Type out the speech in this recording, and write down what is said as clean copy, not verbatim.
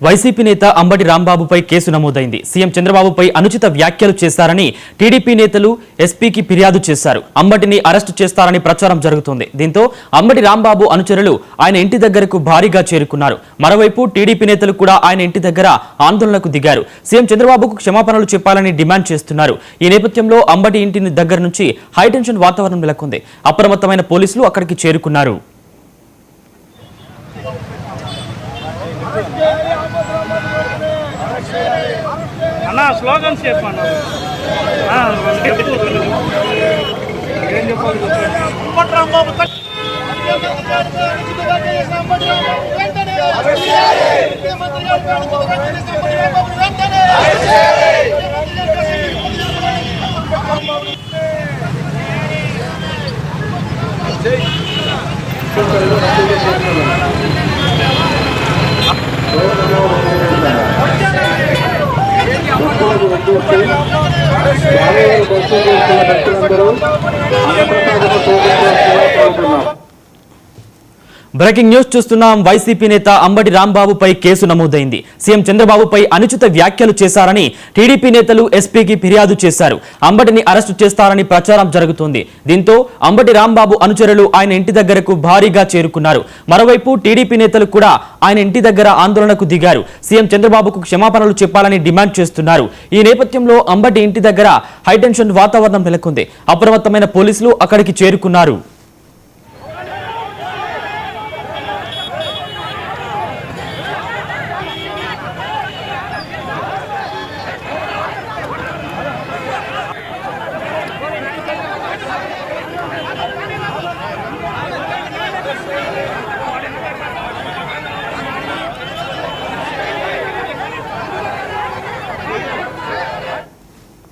YCP నేత Ambati రాంబాబుపై case నమోదైంది. CM చంద్రబాబుపై అనుచిత వ్యాఖ్యలు చేశారని టీడీపీ నేతలు ఎస్పీకి ఫిర్యాదు చేశారు. అంబటిని అరెస్టు చేస్తారని ప్రచారం జరుగుతోంది. దీంతో అంబటి రాంబాబు అనుచరులు ఆయన ఇంటి దగ్గరకు భారీగా చేరుకున్నారు. మరోవైపు టీడీపీ నేతలు కూడా ఆయన ఇంటి దగ్గర ఆందోళనకు దిగారు. సీఎం చంద్రబాబుకు క్షమాపణలు చెప్పాలని డిమాండ్ చేస్తున్నారు. ఈ నేపథ్యంలో అంబటి ఇంటి దగ్గర నుంచి హైటెన్షన్ వాతావరణం నెలకొంది. అప్రమత్తమైన పోలీసులు అక్కడికి చేరుకున్నారు. అన్నా స్లోగన్స్ చెప్పాను. ఏం చెప్పాలి? బ్రేకింగ్ న్యూస్ చూస్తున్నాం. వైసీపీ నేత అంబటి రాంబాబుపై కేసు నమోదైంది. సీఎం చంద్రబాబుపై అనుచిత వ్యాఖ్యలు చేశారని టీడీపీ నేతలు ఎస్పీకి ఫిర్యాదు చేశారు. అంబటిని అరెస్టు చేస్తారని ప్రచారం జరుగుతోంది. దీంతో అంబటి రాంబాబు అనుచరులు ఆయన ఇంటి దగ్గరకు భారీగా చేరుకున్నారు. మరోవైపు టీడీపీ నేతలు కూడా ఆయన ఇంటి దగ్గర ఆందోళనకు దిగారు. సీఎం చంద్రబాబుకు క్షమాపణలు చెప్పాలని డిమాండ్ చేస్తున్నారు. ఈ నేపథ్యంలో అంబటి ఇంటి దగ్గర హైటెన్షన్ వాతావరణం నెలకొంది. అప్రమత్తమైన పోలీసులు అక్కడికి చేరుకున్నారు.